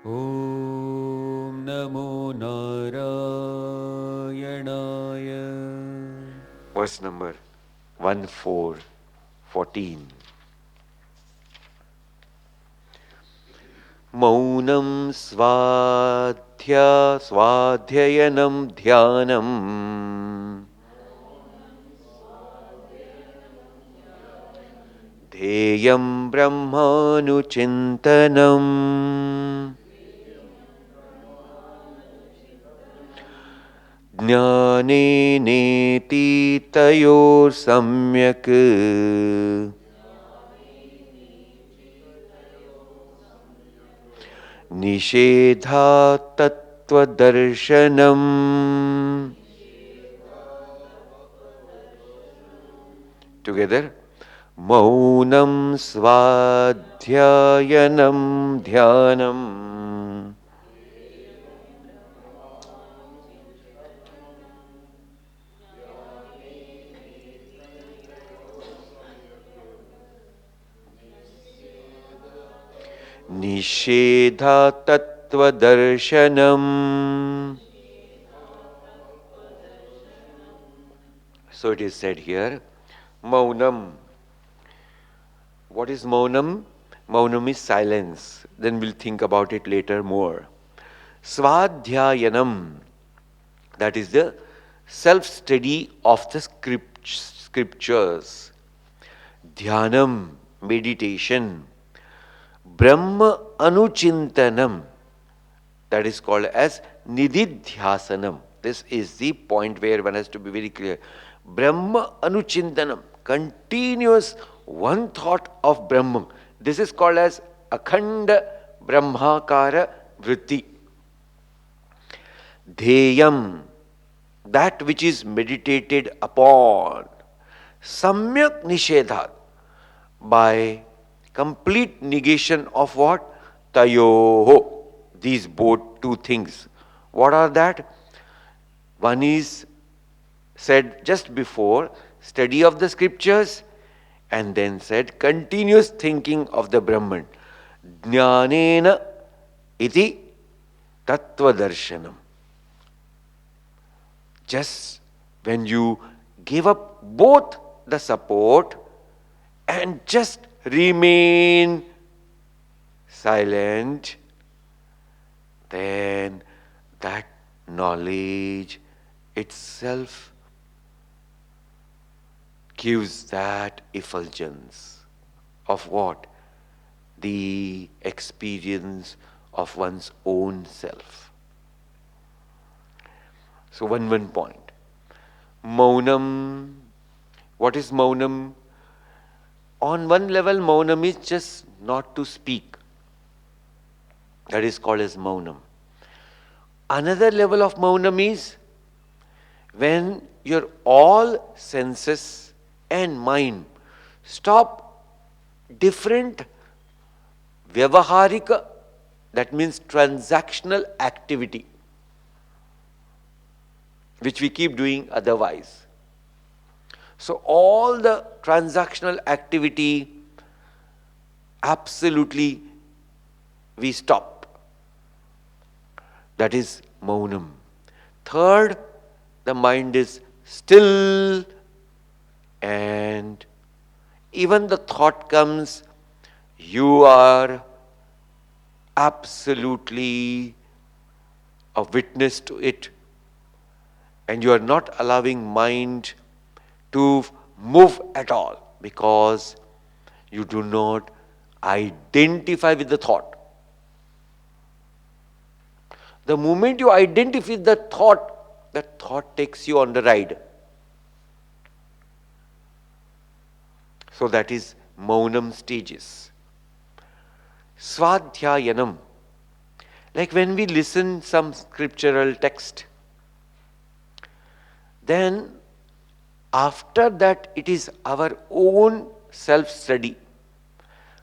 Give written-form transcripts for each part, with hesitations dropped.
Om Namo Narayanaya. Verse number 1414. Maunam swadhyayanam dhyanam dheyam brahmanuchintanam jnaneneti tayor samyak nishedha tattva darshanam. Together. Maunam svadhyayanam dhyanam nishedha tattva darshanam. So it is said here, Maunam. What is Maunam? Maunam is silence. Then we'll think about it later more. Svadhyayanam. That is the self-study of the scriptures. Dhyanam, meditation. Brahma anuchintanam. That is called as nididhyasanam. This is the point where one has to be very clear. Brahma anuchintanam. Continuous one thought of Brahman. This is called as akhanda brahmakara vritti. Dheyam, that which is meditated upon. Samyak nishedhat, by complete negation of what? Tayoho, these both two things. What are that? One is said just before, study of the scriptures, and then said continuous thinking of the Brahman. Jnanena iti tattva darshanam. Just when you give up both the support and just remain silent, then that knowledge itself gives that effulgence of what? The experience of one's own self. So one point. Maunam. What is Maunam? On one level, Maunam is just not to speak. That is called as Maunam. Another level of Maunam is when your all senses and mind stop different vyavaharika, that means transactional activity, which we keep doing otherwise. So all the transactional activity, absolutely we stop. That is Maunam. Third, the mind is still, and even the thought comes, you are absolutely a witness to it, and you are not allowing mind to move at all because you do not identify with the thought. The moment you identify with the thought, that thought takes you on the ride. So that is Maunam stages. Swadhyayanam. Like when we listen some scriptural text, then after that it is our own self-study.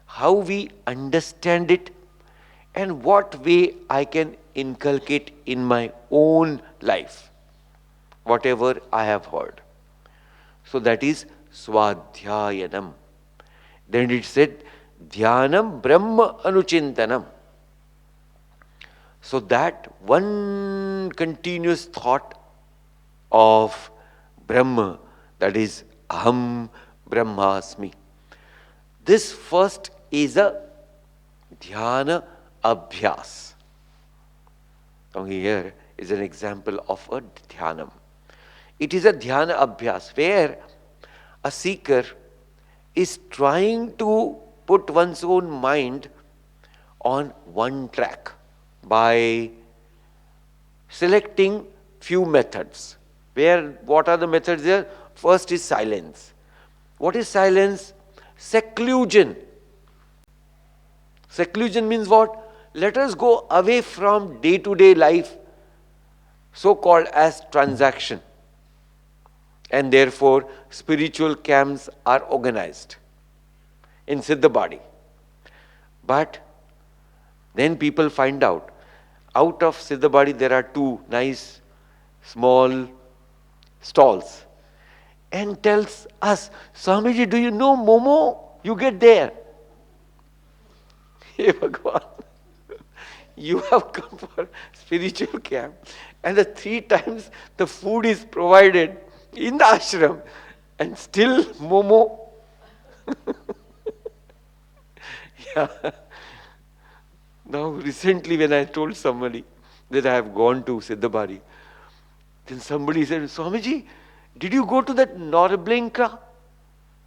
How we understand it and what way I can inculcate in my own life, whatever I have heard. So that is Swadhyayanam. Then it said Dhyanam Brahma Anuchintanam. So that one continuous thought of Brahma, that is Aham Brahmasmi. This first is a dhyana abhyas. Now here is an example of a dhyanam. It is a dhyana abhyas where a seeker is trying to put one's own mind on one track by selecting few methods. What are the methods there? First is silence. What is silence? Seclusion. Seclusion means what? Let us go away from day-to-day life, so-called as transaction. And therefore, spiritual camps are organized in Siddhabadi. But then people find out of Siddhabadi there are two nice small stalls, and tells us, Swamiji, do you know Momo? You get there. Hey Bhagavan, you have come for spiritual camp, and the 3 times the food is provided in the ashram, and still Momo. Yeah. Now recently when I told somebody that I have gone to Siddhabadi, then somebody said, Swamiji, did you go to that Norblinka?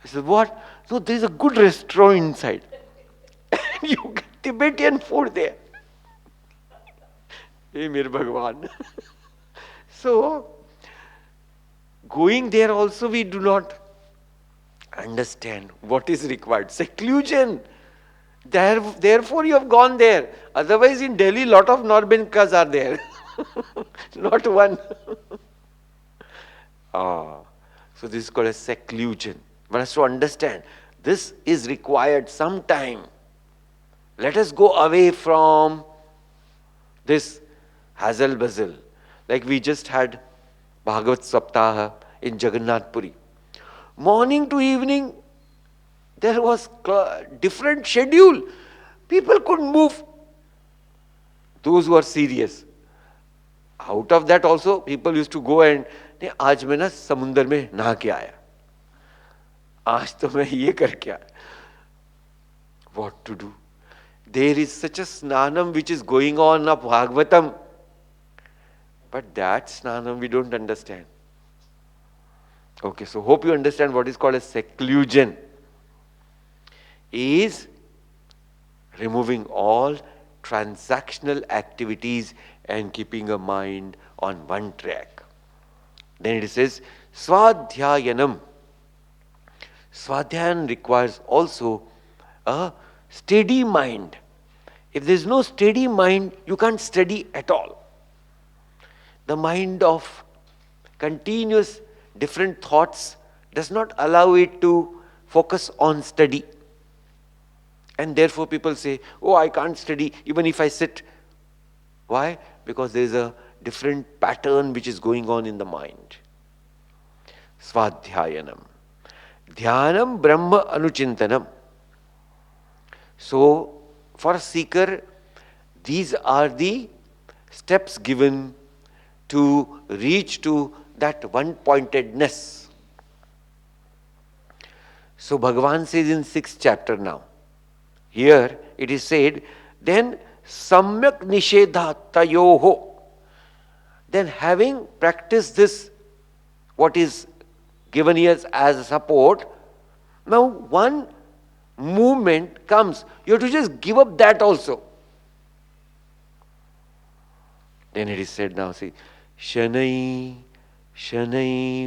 I said, what? No, there is a good restaurant inside. And you get Tibetan food there. Hey, mere Bhagavan. So, going there also we do not understand what is required. Seclusion. Therefore you have gone there. Otherwise in Delhi lot of Norblinkas are there. Not one. So this is called a seclusion. One has to understand this is required some time. Let us go away from this hassle bustle. Like we just had Bhagavat Saptaha in Jagannath Puri. Morning to evening there was different schedule. People couldn't move. Those who are serious. Out of that also people used to go and आज मैं ना समुंदर में नहा के आया, आज तो मैं ये करके आया. What to do? There is such a snanam which is going on of Bhagavatam, but that snanam we don't understand. Okay, so hope you understand what is called a seclusion. Is removing all transactional activities and keeping a mind on one track. Then it says, Swadhyayanam. Swadhyayan requires also a steady mind. If there is no steady mind, you can't study at all. The mind of continuous different thoughts does not allow it to focus on study. And therefore people say, oh, I can't study even if I sit. Why? Because there is a different pattern which is going on in the mind. Swadhyayanam. Dhyanam Brahma Anuchintanam. So, for a seeker, these are the steps given to reach to that one-pointedness. So, Bhagavan says in 6th chapter now, here it is said, then samyak nishedha tayoho. Then having practiced this, what is given here as a support, now one movement comes. You have to just give up that also. Then it is said now, see, Shanai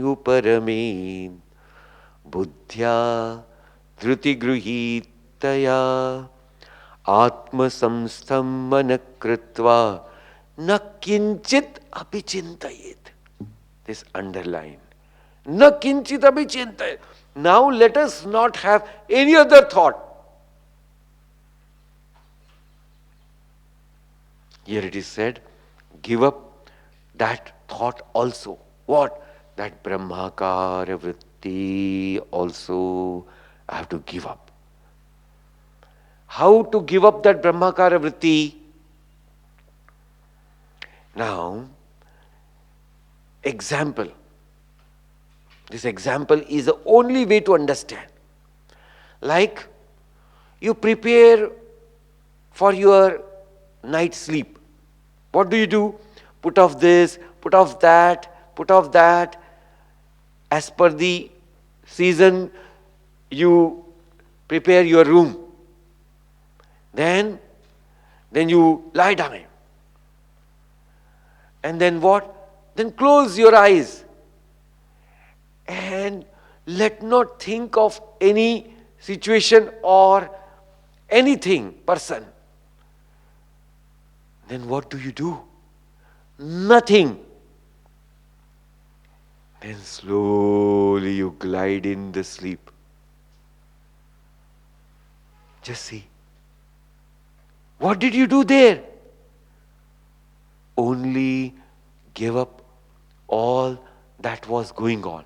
uparame buddhya dhruti gruhitaya atma samstham manakritva na kinchit apichintayet. This underline. Na kinchit apichintayet. Now let us not have any other thought. Here it is said, give up that thought also. What? That Brahmakara vritti also I have to give up. How to give up that Brahmakara vritti? Now, example. This example is the only way to understand. Like, you prepare for your night sleep. What do? Put off this, put off that, put off that. As per the season, you prepare your room. Then you lie down. And then what? Then close your eyes. And let not think of any situation or anything, person. Then what do? Nothing. Then slowly you glide in the sleep. Just see. What did you do there? Only give up all that was going on.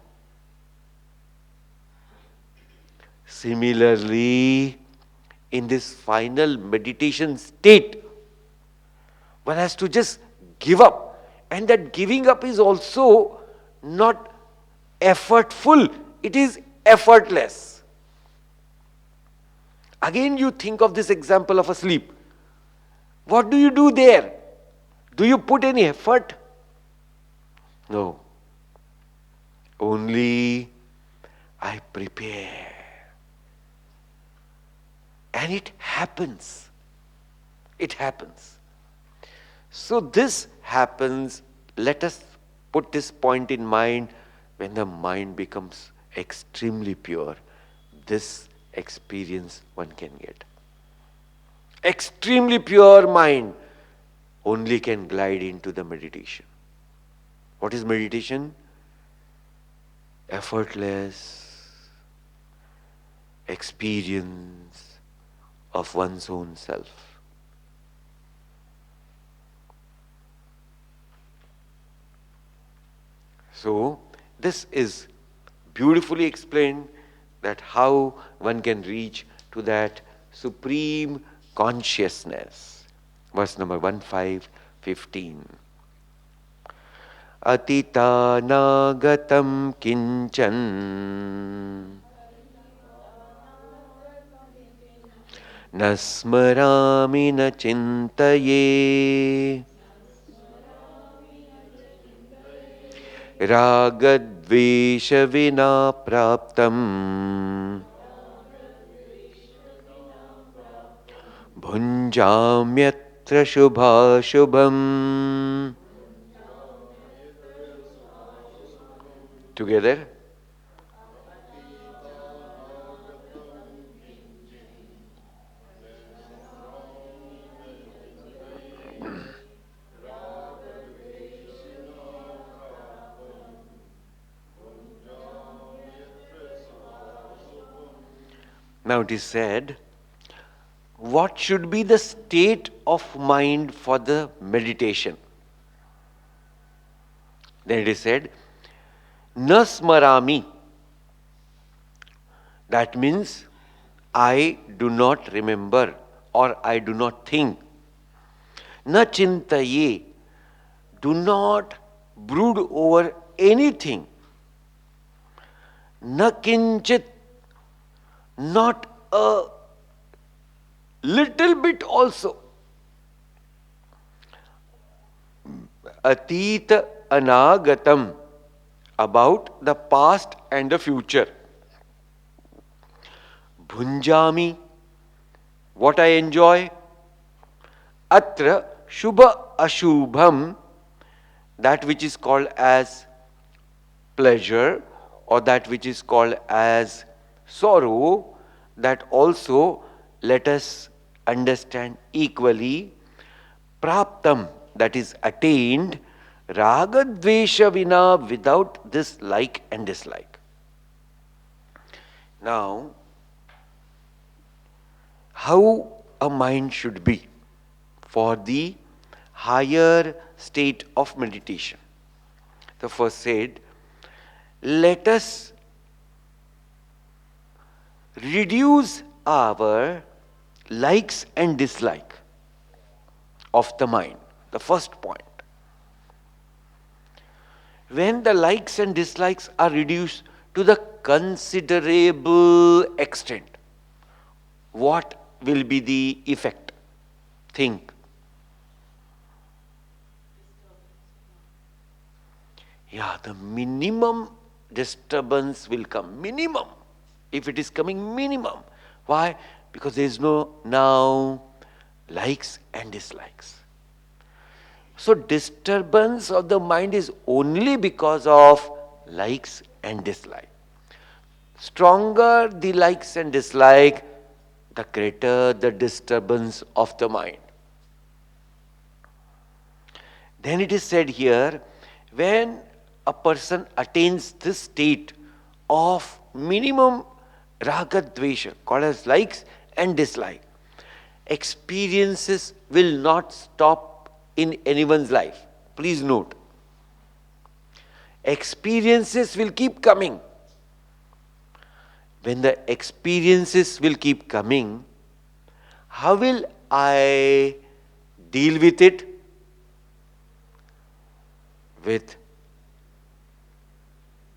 Similarly, in this final meditation state, one has to just give up. And that giving up is also not effortful, it is effortless. Again, you think of this example of a sleep. What do you do there? Do you put any effort? No. Only I prepare. And it happens. It happens. So this happens, let us put this point in mind, when the mind becomes extremely pure, this experience one can get. Extremely pure mind only can glide into the meditation. What is meditation? Effortless experience of one's own self. So, this is beautifully explained, that how one can reach to that supreme consciousness. Verse number 1515. Atita nagatam kinchan nasmarami na chintaye ragadvesha vina praptam bhunjamyatra shubhashubham. Together. Now it is said, what should be the state of mind for the meditation? Then it is said, Nasmarami. That means, I do not remember or I do not think. Na chintaye. Do not brood over anything. Na kinchit. Not a little bit also. Atita anagatam. About the past and the future. Bhunjami. What I enjoy. Atra shubha ashubham. That which is called as pleasure or that which is called as sorrow, that also let us understand equally. Praptam, that is attained. Ragadvesha vina, without this like and dislike. Now, how a mind should be for the higher state of meditation? The first said, let us reduce our likes and dislike of the mind. The first point. when the likes and dislikes are reduced to the considerable extent, what will be the effect? Think. Yeah, the minimum disturbance will come. Minimum. If it is coming, minimum. Why? Because there is no now likes and dislikes. So disturbance of the mind is only because of likes and dislike. Stronger the likes and dislike, the greater the disturbance of the mind. Then it is said here, when a person attains this state of minimum raga dvesha, called as likes and dislike, experiences will not stop in anyone's life. Please note. Experiences will keep coming. When the experiences will keep coming, how will I deal with it? With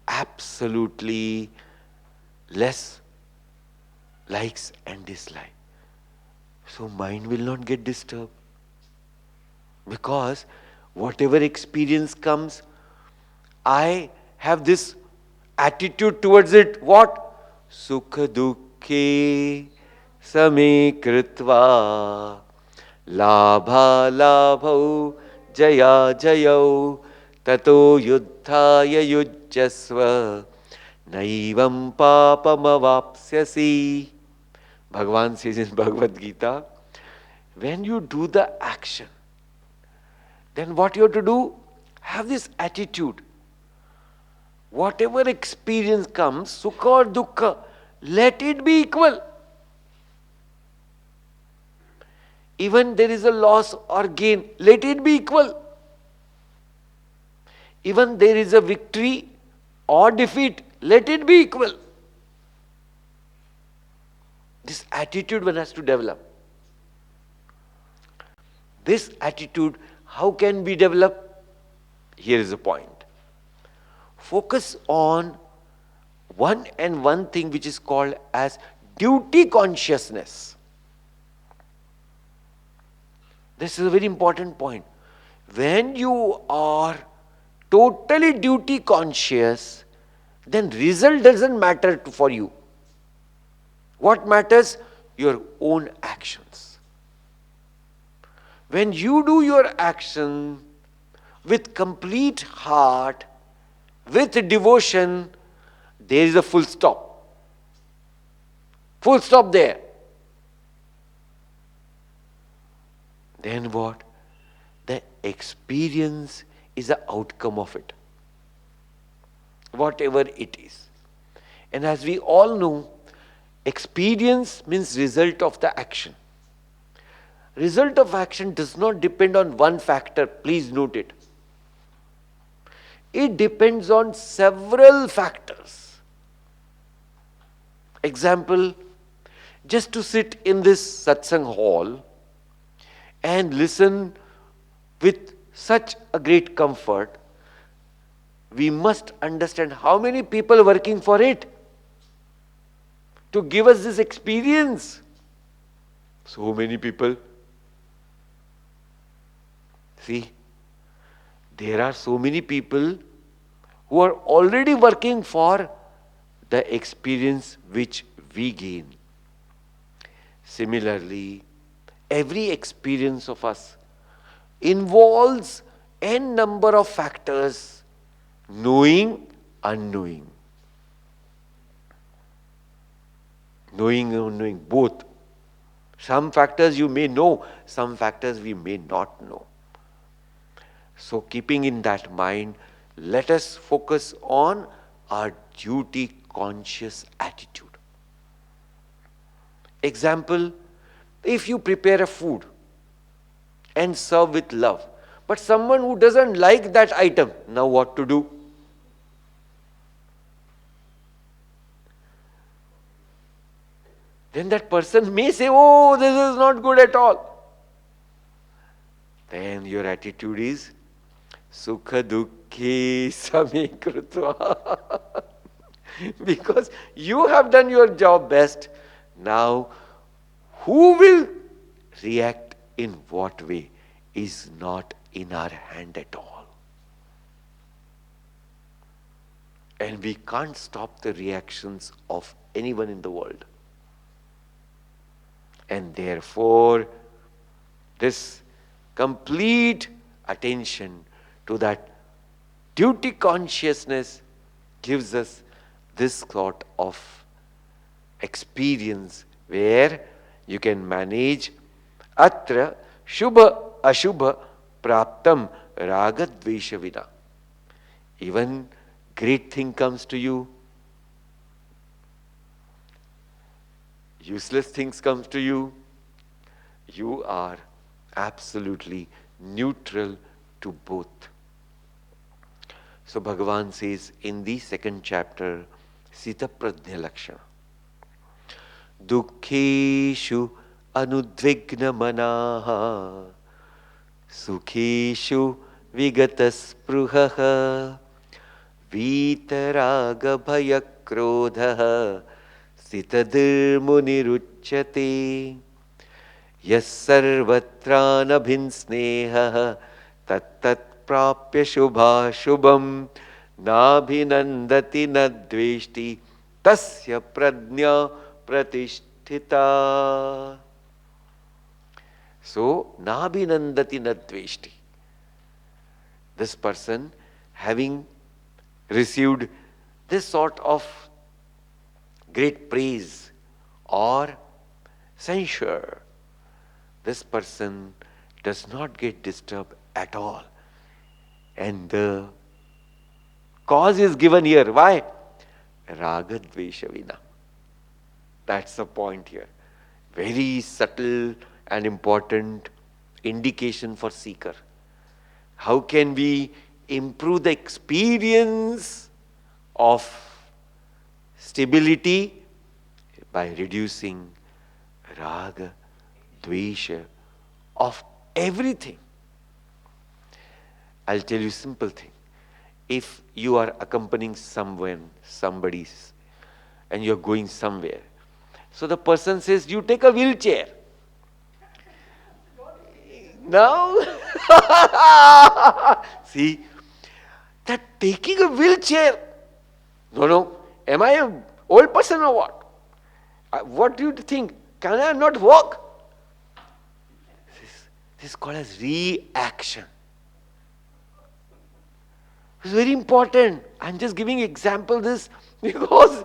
absolutely less likes and dislikes. So mind will not get disturbed. Because whatever experience comes, I have this attitude towards it. What? Sukha dukkhe same kritva labha labhau jaya jayau tato yuddhaya yujjasva naivam papamavapsyasi. Bhagavan says in Bhagawad Gita, when you do the action, then what you have to do? Have this attitude. Whatever experience comes, sukha or dukkha, let it be equal. Even there is a loss or gain, let it be equal. Even there is a victory or defeat, let it be equal. This attitude one has to develop. This attitude, how can we develop? Here is the point. Focus on one thing which is called as duty consciousness. This is a very important point. When you are totally duty conscious, then result doesn't matter for you. What matters? Your own actions. When you do your action with complete heart, with devotion, there is a full stop. Full stop there. Then what? The experience is the outcome of it. Whatever it is. And as we all know, experience means result of the action. Result of action does not depend on one factor. Please note it. It depends on several factors. Example, just to sit in this satsang hall and listen with such a great comfort, we must understand how many people are working for it to give us this experience. So many people. See, there are so many people who are already working for the experience which we gain. Similarly, every experience of us involves n number of factors, knowing, unknowing. Knowing and unknowing, both. Some factors you may know, some factors we may not know. So keeping in that mind, let us focus on our duty conscious attitude. Example, if you prepare a food and serve with love, but someone who doesn't like that item, now what to do? Then that person may say, oh, this is not good at all. Then your attitude is, sukha dukhi same krutva. Because you have done your job best. Now, who will react in what way is not in our hand at all. And we can't stop the reactions of anyone in the world. And therefore, this complete attention to that duty consciousness gives us this sort of experience where you can manage atra shubha ashubha praptam raga dvesha vina. Even great thing comes to you, useless things comes to you, you are absolutely neutral to both. So Bhagavan says in the second chapter, Sita Pradnya Lakshana, Dukkheshu anudvigna manaha, Sukheshu vigataspruhaha, Vitaraga bhaya krodha, Sitadir muniruchyate, Yas sarvatra nabhinsneha, Tat tat prapya shubha shubham, Nabhinandati nadveshti, Tasya pradnya pratisthita. So, Nabhinandati nadveshti. This person, having received this sort of great praise or censure, this person does not get disturbed at all. And the cause is given here. Why? Raga dvesha vina. That's the point here. Very subtle and important indication for seeker. How can we improve the experience of stability? By reducing raga, dvesha of everything. I'll tell you a simple thing. If you are accompanying somebody's, and you're going somewhere, so the person says, you take a wheelchair. Now, see, that taking a wheelchair, no, am I an old person or what? What do you think? Can I not walk? This is called as reaction. It's very important. I'm just giving example this because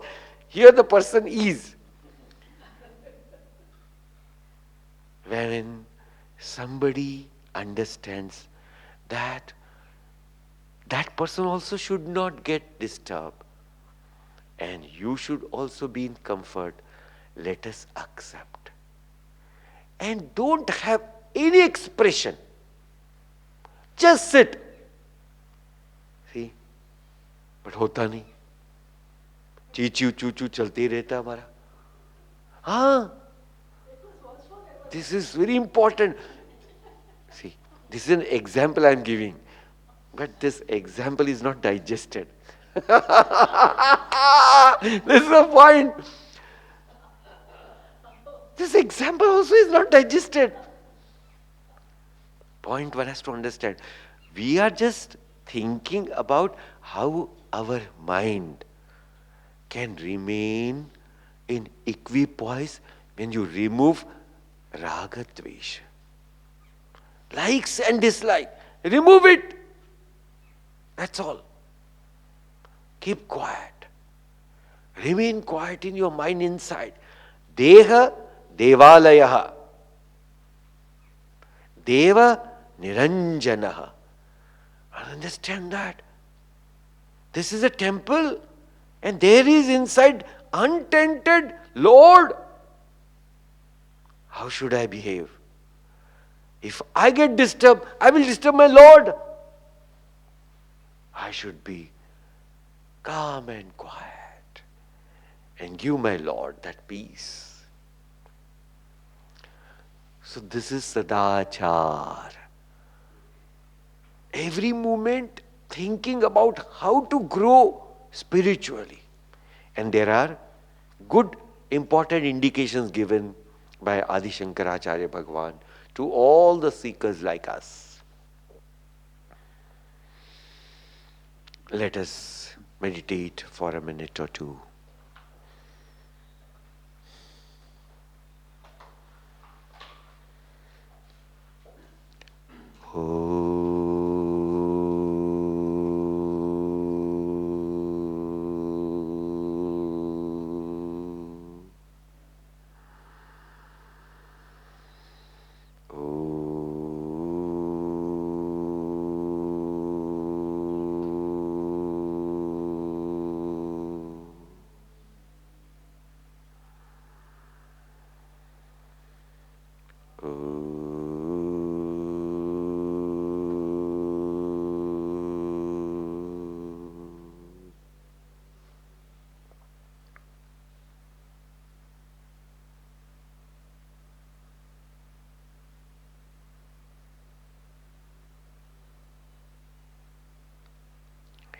here the person is. When somebody understands that that person also should not get disturbed and you should also be in comfort, let us accept. And don't have any expression. Just sit. See? But hota nahi. Chee-choo, choo-choo chalte rehta hamara. हाँ. This is very important. See, this is an example I am giving. But this example is not digested. This is the point. This example also is not digested. Point one has to understand. We are just thinking about how our mind can remain in equipoise when you remove raga dvesha. Likes and dislike. Remove it. That's all. Keep quiet. Remain quiet in your mind inside. Deha devalayaha. Deva niranjanaha. Understand that. This is a temple and there is inside untainted Lord. How should I behave? If I get disturbed, I will disturb my Lord. I should be calm and quiet and give my Lord that peace. So this is Sadachara. every moment thinking about how to grow spiritually. And there are good, important indications given by Adi Shankracharya Bhagawan to all the seekers like us. Let us meditate for a minute or two.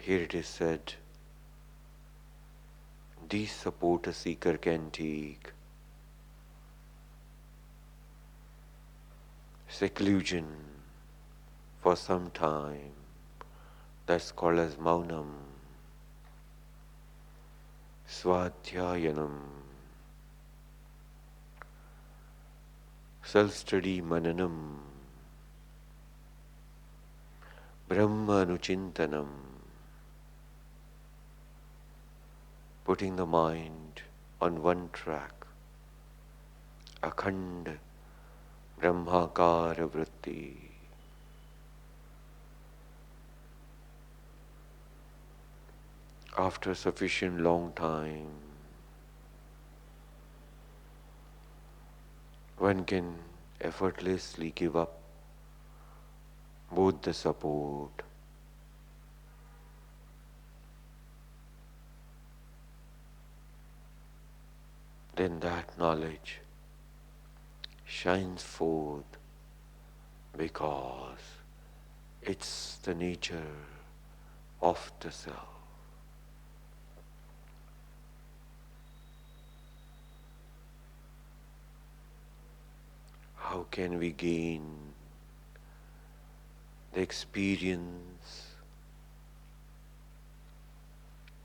Here it is said, these support a seeker can take: seclusion for some time, that's called as maunam, swadhyayanam, self-study mananam, brahma anuchintanam, putting the mind on one track, akhand brahmakara vritti. After sufficient long time, one can effortlessly give up both the support then that knowledge shines forth because it's the nature of the self. How can we gain the experience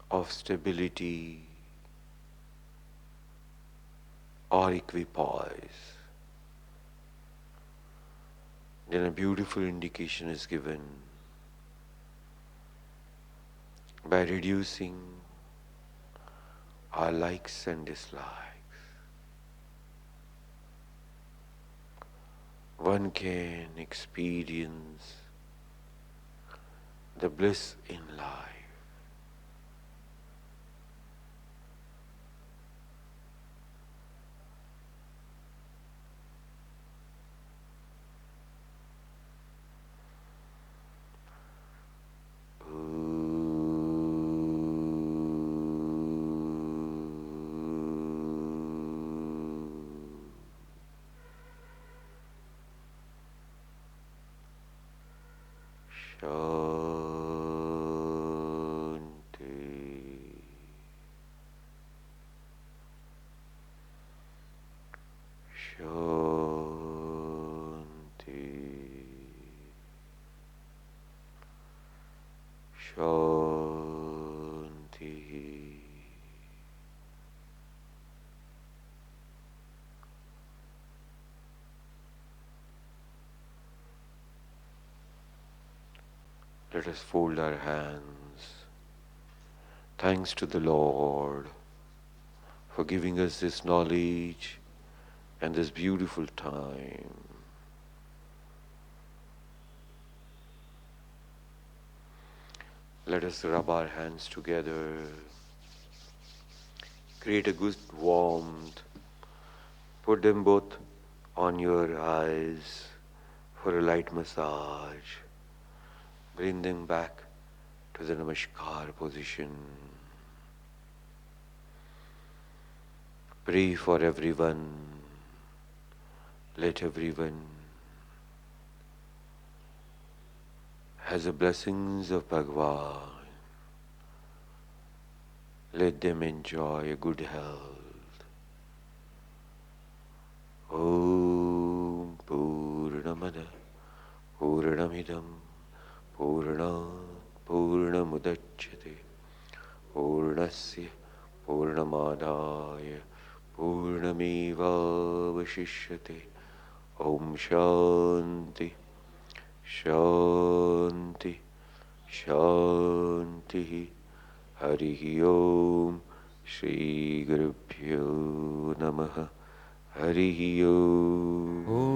of stability or equipoise? Then a beautiful indication is given by reducing our likes and dislikes. One can experience the bliss in life. Let us fold our hands. Thanks to the Lord for giving us this knowledge and this beautiful time. Let us rub our hands together, create a good warmth, put them both on your eyes for a light massage. Bring them back to the Namaskar position. Pray for everyone. Let everyone has the blessings of Bhagavan. Let them enjoy a good health. Om Purnamada Purnamidam Purnat Purnamudachyate Purnasya Purnamadaya Purnameva Vashishyate. Om Shanti Shanti Shanti. Harihi Om Shri Gurubhyo Namaha. Harihi Om.